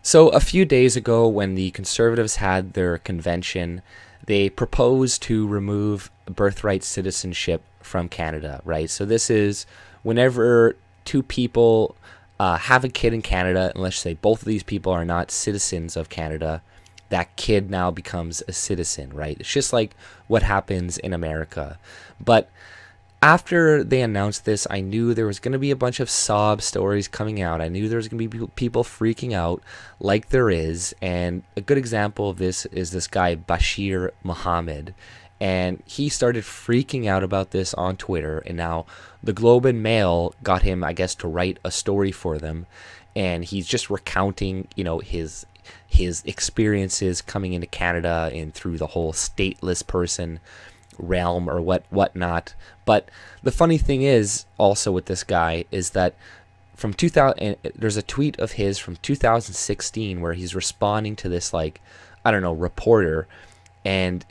So, a few days ago, when the Conservatives had their convention, they proposed to remove birthright citizenship from Canada, right? So, this is whenever two people have a kid in Canada, and let's say both of these people are not citizens of Canada, that kid now becomes a citizen, right? It's just like what happens in America. But after they announced this, I knew there was going to be a bunch of sob stories coming out. I knew there was going to be people freaking out like there is. And a good example of this is this guy, Bashir Mohammed. And he started freaking out about this on Twitter. And now the Globe and Mail got him, I guess, to write a story for them. And he's just recounting, his experiences coming into Canada and through the whole stateless person realm or whatnot. But the funny thing is also with this guy is that from 2000, there's a tweet of his from 2016 where he's responding to this, like, I don't know, reporter, and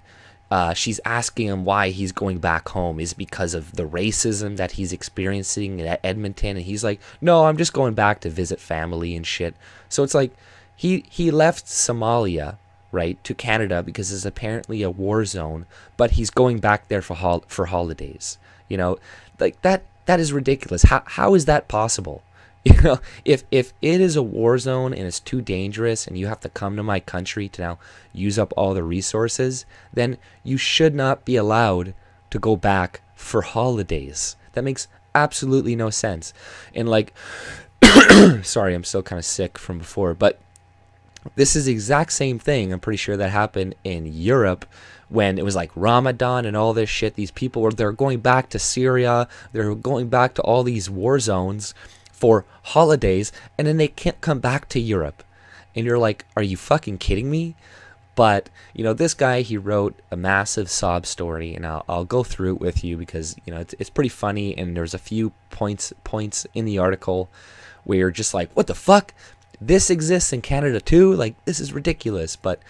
she's asking him why he's going back home. Is it because of the racism that he's experiencing at Edmonton? And he's like, no, I'm just going back to visit family and shit. So it's like he left Somalia, right, to Canada because it's apparently a war zone, but he's going back there for holidays. Like that is ridiculous. How is that possible? If it is a war zone and it's too dangerous and you have to come to my country to now use up all the resources, then you should not be allowed to go back for holidays. That makes absolutely no sense. And like, sorry, I'm still kind of sick from before, but this is the exact same thing. I'm pretty sure that happened in Europe when it was like Ramadan and all this shit. These people they're going back to Syria. They're going back to all these war zones for holidays, and then they can't come back to Europe. And you're like, are you fucking kidding me? But, this guy, he wrote a massive sob story, and I'll go through it with you because, it's pretty funny, and there's a few points in the article where you're just like, what the fuck? This exists in Canada too? Like, this is ridiculous. But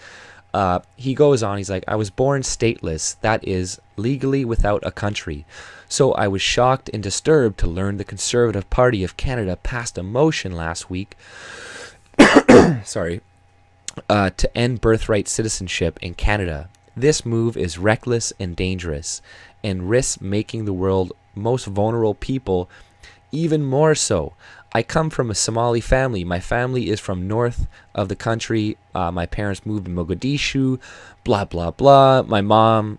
he goes on, he's like, I was born stateless, that is, legally without a country. So I was shocked and disturbed to learn the Conservative Party of Canada passed a motion last week to end birthright citizenship in Canada. This move is reckless and dangerous and risks making the world's most vulnerable people even more so. I come from a Somali family. My family is from north of the country. My parents moved to Mogadishu, blah, blah, blah. My mom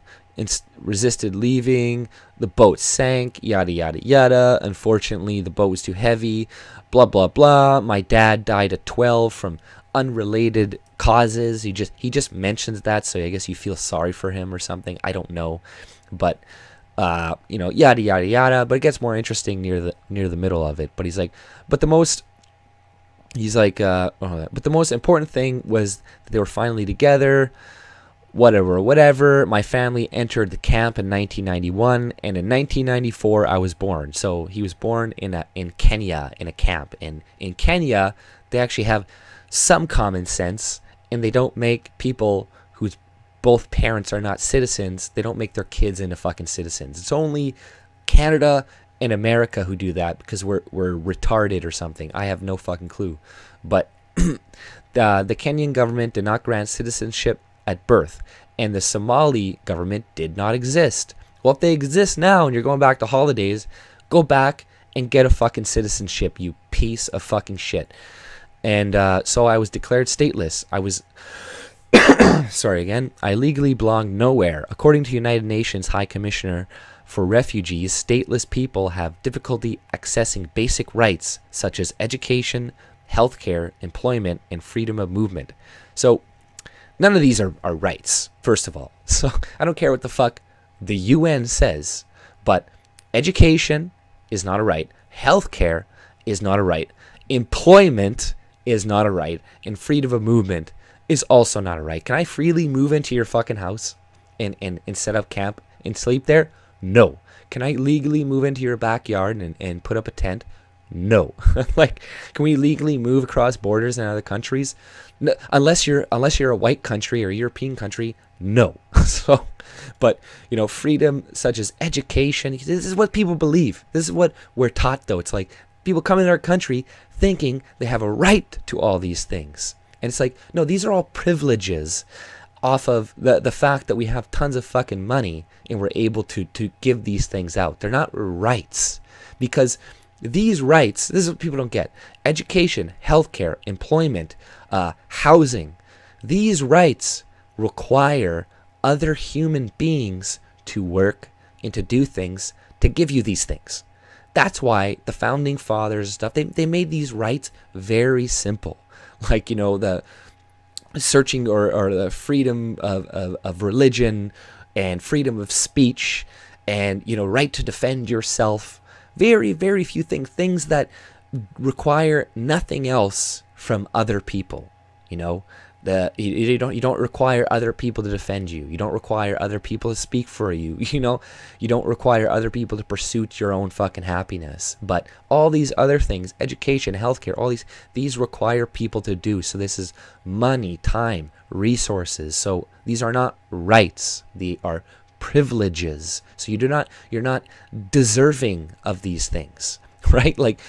resisted leaving. The boat sank, yada, yada, yada. Unfortunately, the boat was too heavy, blah, blah, blah. My dad died at 12 from unrelated causes. He just mentions that, so I guess you feel sorry for him or something. I don't know. But yada yada yada. But it gets more interesting near the middle of it. But he's like, but the most important thing was that they were finally together. Whatever. My family entered the camp in 1991, and in 1994 I was born. So he was born in Kenya in a camp, and in Kenya they actually have some common sense, and they don't make people whose both parents are not citizens, they don't make their kids into fucking citizens. It's only Canada and America who do that because we're retarded or something. I have no fucking clue. But the Kenyan government did not grant citizenship at birth, and the Somali government did not exist. Well, if they exist now and you're going back to holidays, go back and get a fucking citizenship, you piece of fucking shit. And so I was declared stateless. I legally belong nowhere. According to United Nations High Commissioner for Refugees, stateless people have difficulty accessing basic rights such as education, healthcare, employment, and freedom of movement. So none of these are rights, first of all. So I don't care what the fuck the UN says, but education is not a right. Healthcare is not a right. Employment is not a right. And freedom of movement is also not a right. Can I freely move into your fucking house and set up camp and sleep there? No. Can I legally move into your backyard and put up a tent? No. Like, can we legally move across borders in other countries? No, unless you're a white country or European country, no. So, but freedom such as education, this is what people believe. This is what we're taught, though. It's like people come in our country thinking they have a right to all these things. And it's like, no, these are all privileges off of the fact that we have tons of fucking money and we're able to give these things out. They're not rights. Because these rights, this is what people don't get. Education, healthcare, employment, housing. These rights require other human beings to work and to do things to give you these things. That's why the founding fathers and stuff, they made these rights very simple. Like, you know, the searching or the freedom of religion and freedom of speech and, you know, right to defend yourself. Very, very few things that require nothing else from other people. You know, you don't require other people to defend you. You don't require other people to speak for you. You know, you don't require other people to pursue your own fucking happiness. But all these other things, education, healthcare, all these require people to do. So this is money, time, resources. So these are not rights. They are privileges. So you're not deserving of these things, right? Like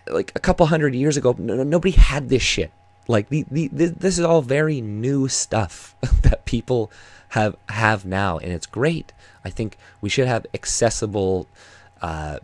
a couple hundred years ago, nobody had this shit. Like this is all very new stuff that people have now, and it's great. I think we should have accessible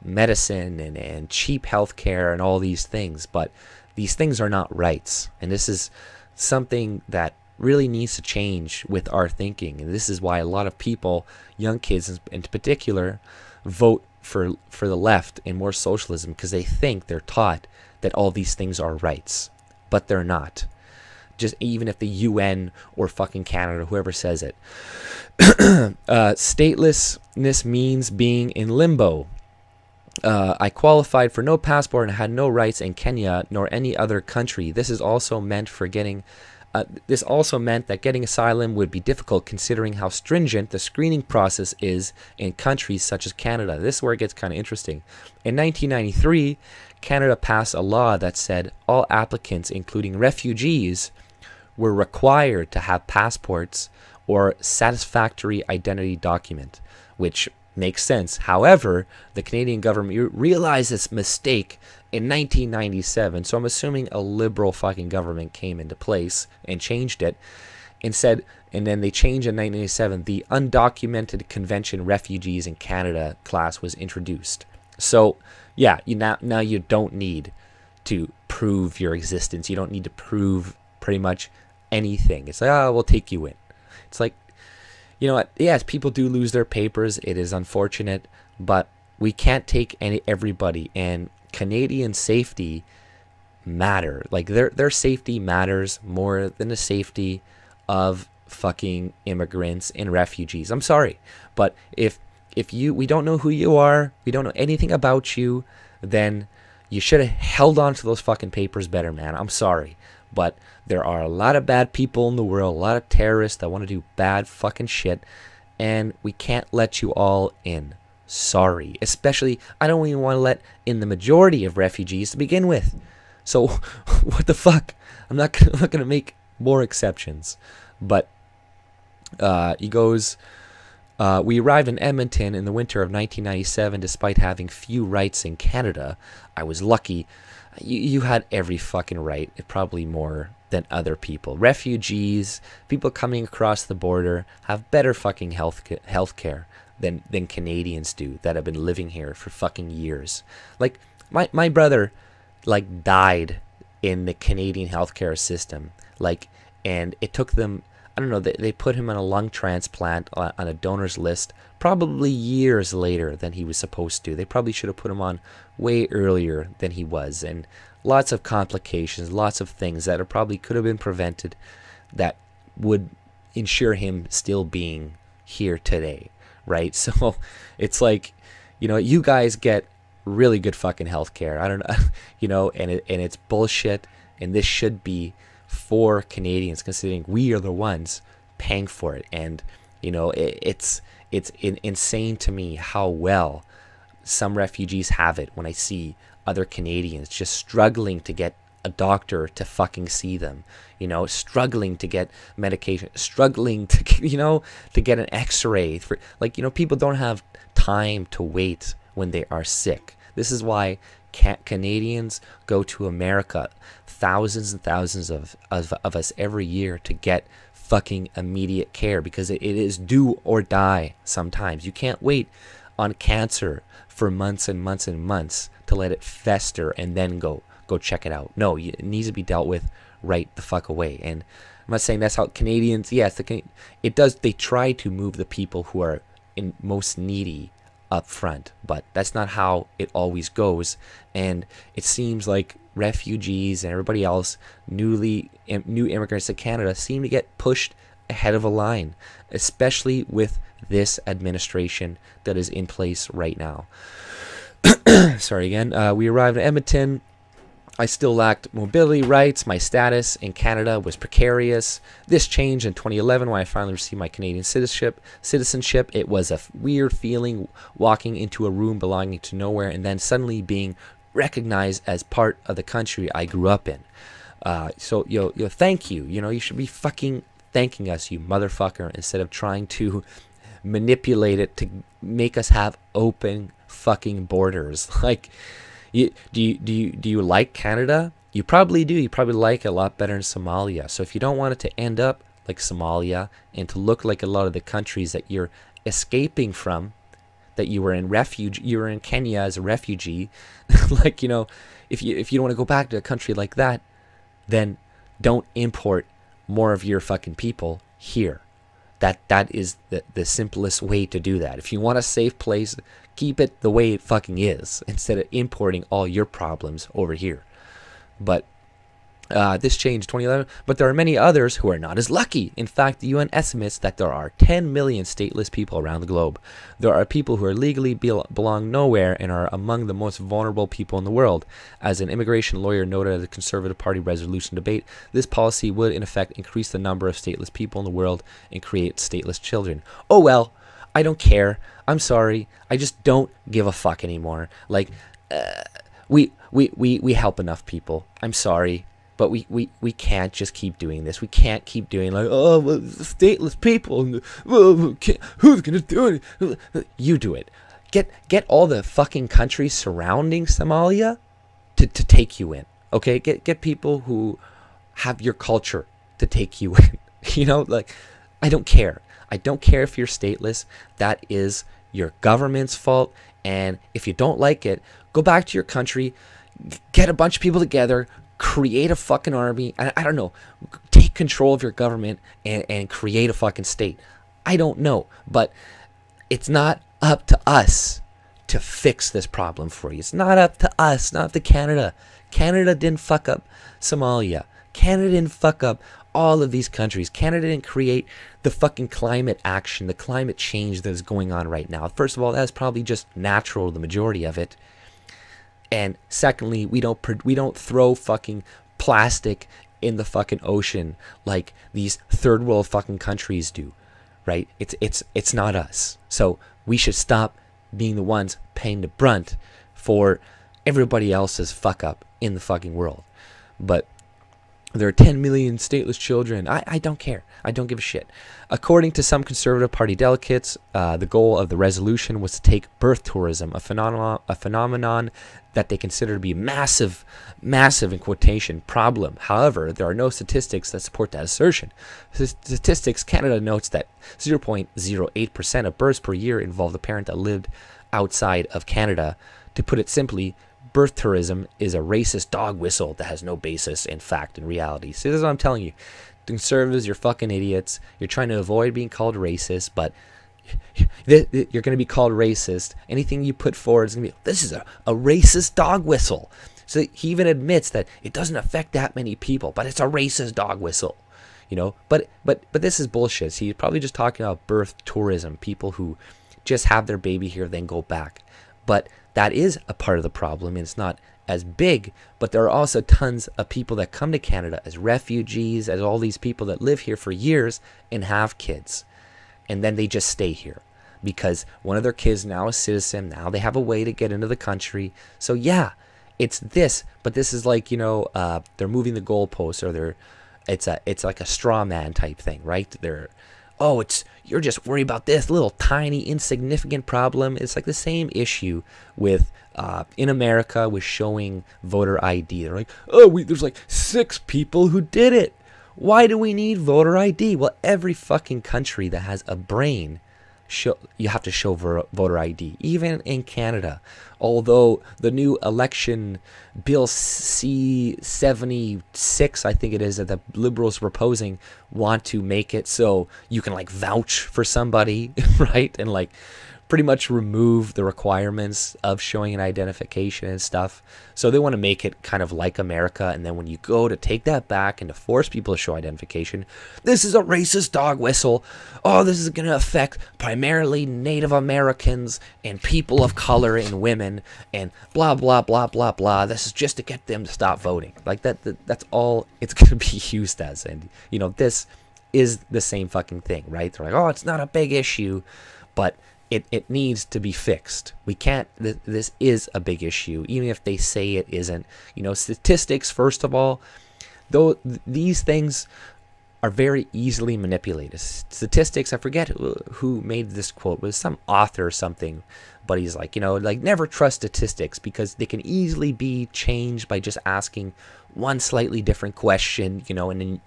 medicine and cheap healthcare and all these things, but these things are not rights, and this is something that really needs to change with our thinking. And this is why a lot of people, young kids in particular, vote for the left and more socialism, because they think they're taught that all these things are rights, but they're not. Just even if the UN or fucking Canada, whoever says it. Statelessness means being in limbo. I qualified for no passport and had no rights in Kenya nor any other country. This also meant that getting asylum would be difficult, considering how stringent the screening process is in countries such as Canada. This is where it gets kind of interesting. In 1993, Canada passed a law that said all applicants, including refugees, were required to have passports or satisfactory identity document, which makes sense. However, the Canadian government realized this mistake in 1997, so I'm assuming a liberal fucking government came into place and changed it and then they changed in 1997, the undocumented convention refugees in Canada class was introduced. So yeah, now you don't need to prove your existence. You don't need to prove pretty much anything. It's like, oh, we'll take you in. It's like, you know what? Yes, people do lose their papers. It is unfortunate, but we can't take everybody. And Canadian safety matter. Like their safety matters more than the safety of fucking immigrants and refugees. I'm sorry, but if we don't know who you are, we don't know anything about you, then you should have held on to those fucking papers better, man. I'm sorry, but there are a lot of bad people in the world, a lot of terrorists that want to do bad fucking shit, and we can't let you all in. Sorry. Especially, I don't even want to let in the majority of refugees to begin with. So, what the fuck? I'm not gonna make more exceptions. But he goes, we arrived in Edmonton in the winter of 1997 despite having few rights in Canada. I was lucky. You had every fucking right, probably more than other people. Refugees, people coming across the border have better fucking health care than Canadians do that have been living here for fucking years. Like my brother like died in the Canadian healthcare system, like, and it took them, I don't know, they put him on a lung transplant on a donor's list probably years later than he was supposed to. They probably should have put him on way earlier than he was, and lots of complications, lots of things that probably could have been prevented that would ensure him still being here today, right? So it's like, you know, you guys get really good fucking healthcare. I don't know, you know, and it's bullshit, and this should be for Canadians, considering we are the ones paying for it. And you know, it's insane to me how well some refugees have it when I see other Canadians just struggling to get a doctor to fucking see them, you know, struggling to get medication, struggling to get, you know, to get an x-ray for, like, you know, people don't have time to wait when they are sick. This is why Canadians go to America thousands and thousands of us every year to get fucking immediate care, because it is do or die sometimes. You can't wait on cancer for months and months and months to let it fester and then go check it out. No, it needs to be dealt with right the fuck away. And I'm not saying that's how Canadians, yes, it does, they try to move the people who are in most needy up front, but that's not how it always goes. And it seems like refugees and everybody else, new immigrants to Canada, seem to get pushed ahead of a line, especially with this administration that is in place right now. Sorry again. We arrived in Edmonton. I still lacked mobility rights. My status in Canada was precarious. This changed in 2011 when I finally received my Canadian citizenship. It was a weird feeling walking into a room belonging to nowhere and then suddenly being recognized as part of the country I grew up in. So thank you. You should be fucking thanking us, you motherfucker, instead of trying to manipulate it to make us have open fucking borders. Like, do you like Canada? You probably do. You probably like it a lot better than Somalia. So if you don't want it to end up like Somalia and to look like a lot of the countries that you're escaping from, that you were in Kenya as a refugee, like, if you don't want to go back to a country like that, then don't import more of your fucking people here. That is the simplest way to do that. If you want a safe place, keep it the way it fucking is, instead of importing all your problems over here. But this changed 2011, but there are many others who are not as lucky. In fact, the UN estimates that there are 10 million stateless people around the globe. There are people who are legally belong nowhere and are among the most vulnerable people in the world. As an immigration lawyer noted at the Conservative Party resolution debate, this policy would in effect increase the number of stateless people in the world and create stateless children. Oh well, I don't care. I'm sorry. I just don't give a fuck anymore. Like, we help enough people. I'm sorry. But we can't just keep doing this. We can't keep doing like, oh, well, stateless people. Well, who's going to do it? You do it. Get all the fucking countries surrounding Somalia to take you in. Okay? Get people who have your culture to take you in. Like, I don't care. I don't care if you're stateless. That is your government's fault. And if you don't like it, go back to your country, get a bunch of people together, create a fucking army. I don't know. Take control of your government and create a fucking state. I don't know. But it's not up to us to fix this problem for you. It's not up to us, not up to Canada. Canada didn't fuck up Somalia. Canada didn't fuck up all of these countries. Canada didn't create the fucking climate action, the climate change that is going on right now. First of all, that's probably just natural, the majority of it. And secondly, we don't throw fucking plastic in the fucking ocean like these third world fucking countries do, right? It's not us. So we should stop being the ones paying the brunt for everybody else's fuck up in the fucking world. But there are 10 million stateless children. I don't care. I don't give a shit. According to some Conservative Party delegates, the goal of the resolution was to take birth tourism, a phenomenon that they consider to be massive in quotation, problem. However, there are no statistics that support that assertion. Statistics Canada notes that 0.08% of births per year involved a parent that lived outside of Canada. To put it simply, birth tourism is a racist dog whistle that has no basis in fact and reality. So this is what I'm telling you. Conservatives, you're fucking idiots. You're trying to avoid being called racist, but you're going to be called racist. Anything you put forward is going to be, this is a racist dog whistle. So he even admits that it doesn't affect that many people, but it's a racist dog whistle. But this is bullshit. He's probably just talking about birth tourism, people who just have their baby here, then go back. But that is a part of the problem, and it's not as big, but there are also tons of people that come to Canada as refugees, as all these people that live here for years and have kids. And then they just stay here because one of their kids now is a citizen. Now they have a way to get into the country. So yeah, it's this, but this is like, they're moving the goalposts, or it's like a straw man type thing, right? oh, you're just worried about this little tiny insignificant problem. It's like the same issue with in America with showing voter ID. They're like, oh, there's like 6 people who did it. Why do we need voter ID? Well, every fucking country that has a brain, you have to show voter ID. Even in Canada, although the new election bill C-76, I think it is, that the Liberals are proposing, want to make it so you can like vouch for somebody, right? And like pretty much remove the requirements of showing an identification and stuff. So they want to make it kind of like America. And then when you go to take that back and to force people to show identification, this is a racist dog whistle. Oh, this is going to affect primarily Native Americans and people of color and women and blah, blah, blah, blah, blah. This is just to get them to stop voting. Like that's all it's going to be used as. And, you know, this is the same fucking thing, right? They're like, oh, it's not a big issue, but it needs to be fixed. We can't, this is a big issue, even if they say it isn't. You know, statistics, first of all, though these things are very easily manipulated. Statistics, I forget who made this quote, it was some author or something, but he's like, you know, like never trust statistics because they can easily be changed by just asking one slightly different question, you know, and then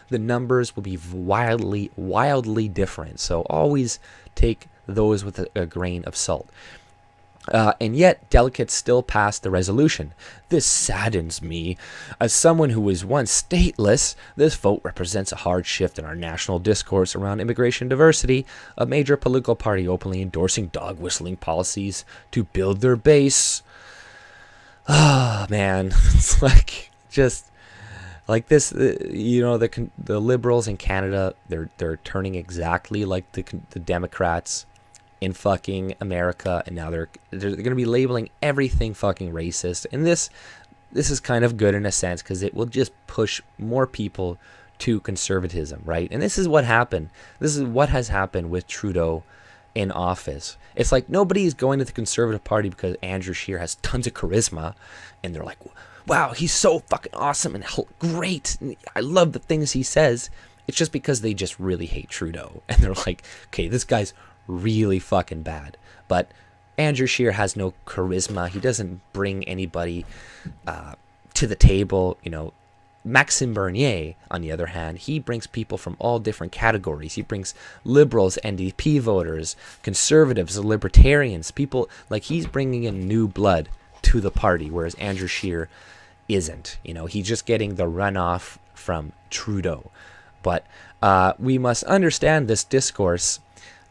the numbers will be wildly different. So always take those with a grain of salt. And yet, delegates still passed the resolution. This saddens me. As someone who was once stateless, this vote represents a hard shift in our national discourse around immigration diversity, a major political party openly endorsing dog-whistling policies to build their base. Ah, man. It's like, just like this, you know, the Liberals in Canada, they're turning exactly like the Democrats in fucking America, and now they're going to be labeling everything fucking racist. And this is kind of good in a sense because it will just push more people to conservatism, right? And this is what happened. This is what has happened with Trudeau in office. It's like nobody's going to the Conservative Party because Andrew Scheer has tons of charisma, and they're like, wow, he's so fucking awesome and great. And I love the things he says. It's just because they just really hate Trudeau, and they're like, okay, this guy's really fucking bad. But Andrew Scheer has no charisma. He doesn't bring anybody to the table. You know, Maxime Bernier, on the other hand, he brings people from all different categories. He brings liberals, NDP voters, conservatives, libertarians, people like he's bringing in new blood to the party, whereas Andrew Scheer isn't. You know, he's just getting the runoff from Trudeau. But we must understand this discourse.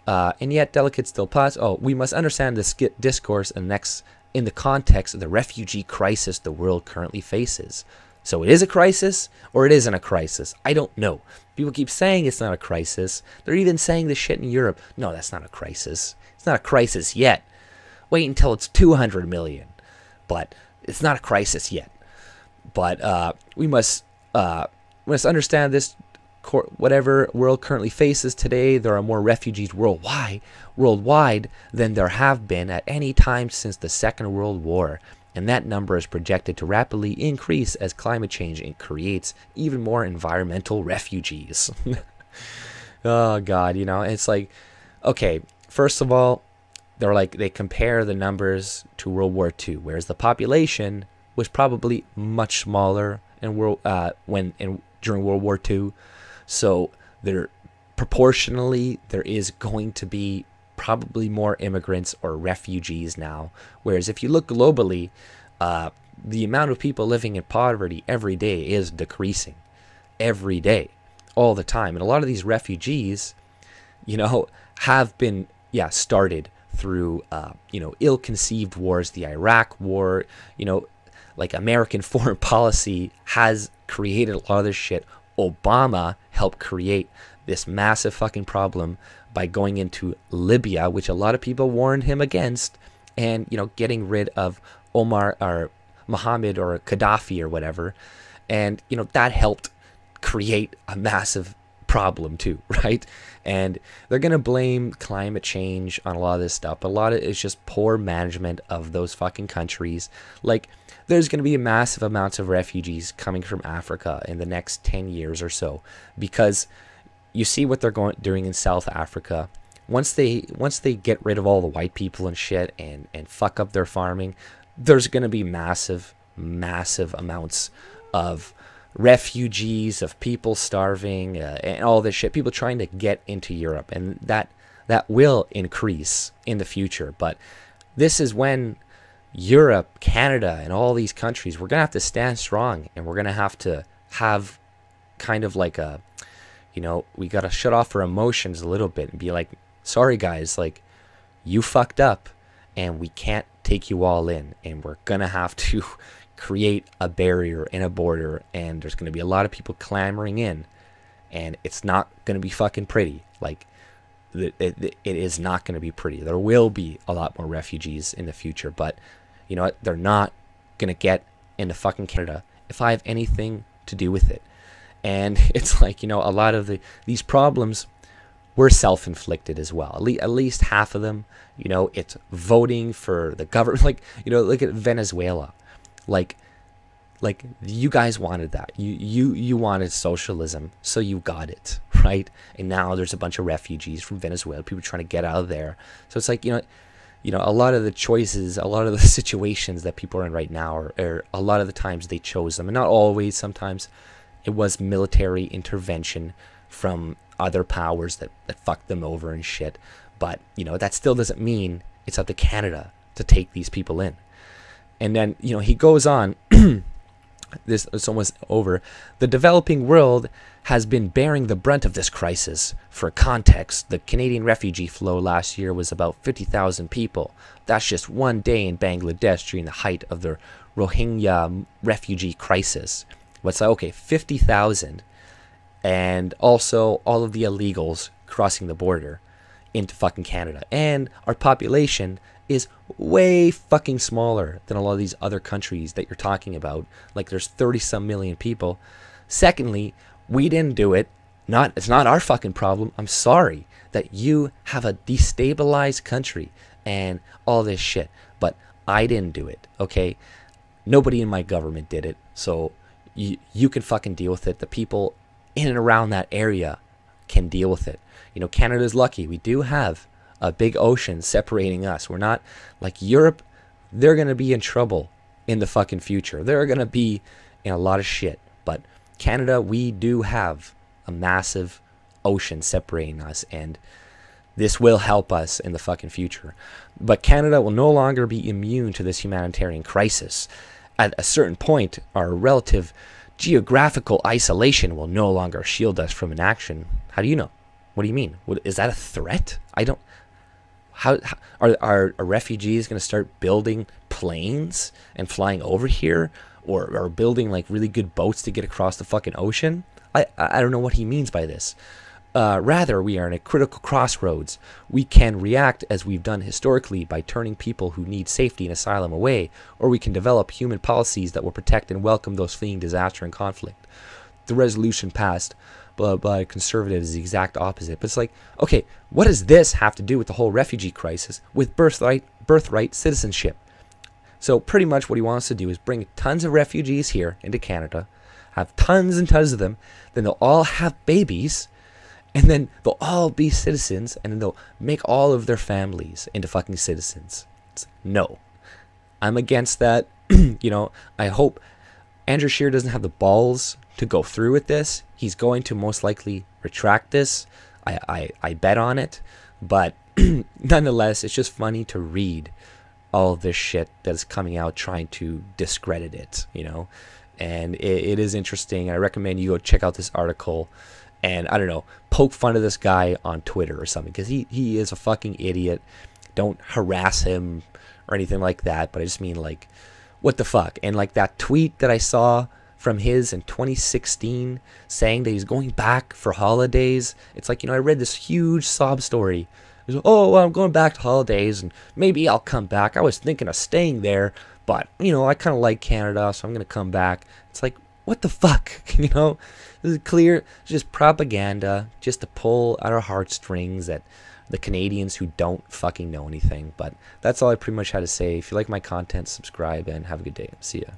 And yet delegates still pass. Oh, we must understand this discourse in the context of the refugee crisis the world currently faces. So it is a crisis or it isn't a crisis. I don't know. People keep saying it's not a crisis. They're even saying this shit in Europe. No, that's not a crisis. It's not a crisis yet. Wait until it's 200 million. But it's not a crisis yet. But we must understand this. Whatever world currently faces today, there are more refugees worldwide than there have been at any time since the Second World War, and that number is projected to rapidly increase as climate change creates even more environmental refugees. Oh God, you know, it's like, okay, first of all, they compare the numbers to World War II, whereas the population was probably much smaller during World War II. So proportionally, there is going to be probably more immigrants or refugees now. Whereas if you look globally, the amount of people living in poverty every day is decreasing. Every day. All the time. And a lot of these refugees, you know, have been, started through, ill-conceived wars. The Iraq War, you know, like American foreign policy has created a lot of this shit. Obama helped create this massive fucking problem by going into Libya, which a lot of people warned him against, and, you know, getting rid of Omar or Mohammed or Gaddafi or whatever. And, you know, that helped create a massive problem too, right? And they're going to blame climate change on a lot of this stuff, but a lot of it is just poor management of those fucking countries. Like, there's going to be massive amounts of refugees coming from Africa in the next 10 years or so because you see what they're doing in South Africa. Once they get rid of all the white people and shit and fuck up their farming, there's going to be massive amounts of refugees, of people starving, and all this shit. People trying to get into Europe, and that will increase in the future. But this is when Europe, Canada, and all these countries, we're going to have to stand strong, and we're going to have kind of like a, we got to shut off our emotions a little bit and be like, sorry guys, like, you fucked up and we can't take you all in, and we're going to have to create a barrier and a border, and there's going to be a lot of people clamoring in, and it's not going to be fucking pretty. Like, it is not going to be pretty. There will be a lot more refugees in the future, but you know what? They're not going to get into fucking Canada if I have anything to do with it. And it's like, a lot of these problems were self-inflicted as well. At least half of them, it's voting for the government. Like, look at Venezuela. Like you guys wanted that. You wanted socialism, so you got it, right? And now there's a bunch of refugees from Venezuela, people trying to get out of there. So it's like, a lot of the choices, a lot of the situations that people are in right now are a lot of the times they chose them. And not always, sometimes it was military intervention from other powers that fucked them over and shit. But, that still doesn't mean it's up to Canada to take these people in. And then, he goes on, this is almost over. The developing world has been bearing the brunt of this crisis. For context, the Canadian refugee flow last year was about 50,000 people. That's just one day in Bangladesh during the height of the Rohingya refugee crisis. What's that? Okay, 50,000. And also all of the illegals crossing the border into fucking Canada. And our population is way fucking smaller than a lot of these other countries that you're talking about. Like, there's 30-some million people. Secondly, we didn't do it. It's not our fucking problem. I'm sorry that you have a destabilized country and all this shit. But I didn't do it, okay? Nobody in my government did it. So you can fucking deal with it. The people in and around that area can deal with it. Canada's lucky. We do have a big ocean separating us. We're not like Europe. They're going to be in trouble in the fucking future. They're going to be in a lot of shit. But Canada, we do have a massive ocean separating us, and this will help us in the fucking future. But Canada will no longer be immune to this humanitarian crisis. At a certain point, our relative geographical isolation will no longer shield us from inaction. How do you know? What do you mean? Is that a threat? I don't... How are refugees going to start building planes and flying over here, or building like really good boats to get across the fucking ocean? I don't know what he means by this. Rather, we are in a critical crossroads. We can react as we've done historically by turning people who need safety and asylum away, or we can develop human policies that will protect and welcome those fleeing disaster and conflict. The resolution passed by conservatives is the exact opposite. But it's like, okay, what does this have to do with the whole refugee crisis, with birthright citizenship? So pretty much what he wants to do is bring tons of refugees here into Canada, have tons and tons of them, then they'll all have babies, and then they'll all be citizens, and then they'll make all of their families into fucking citizens. No. I'm against that. I hope Andrew Scheer doesn't have the balls to go through with this. He's going to most likely retract this. I bet on it. But nonetheless, it's just funny to read all of this shit that's coming out trying to discredit it, And it is interesting. I recommend you go check out this article and, I don't know, poke fun of this guy on Twitter or something, because he is a fucking idiot. Don't harass him or anything like that, but I just mean, like, what the fuck? And like that tweet that I saw from his in 2016 saying that he's going back for holidays. It's like, I read this huge sob story. He's like, oh, well, I'm going back to holidays and maybe I'll come back. I was thinking of staying there, but, I kind of like Canada, so I'm going to come back. It's like, what the fuck? This is clear, it's just propaganda, just to pull at our heartstrings at the Canadians who don't fucking know anything. But that's all I pretty much had to say. If you like my content, subscribe and have a good day. See ya.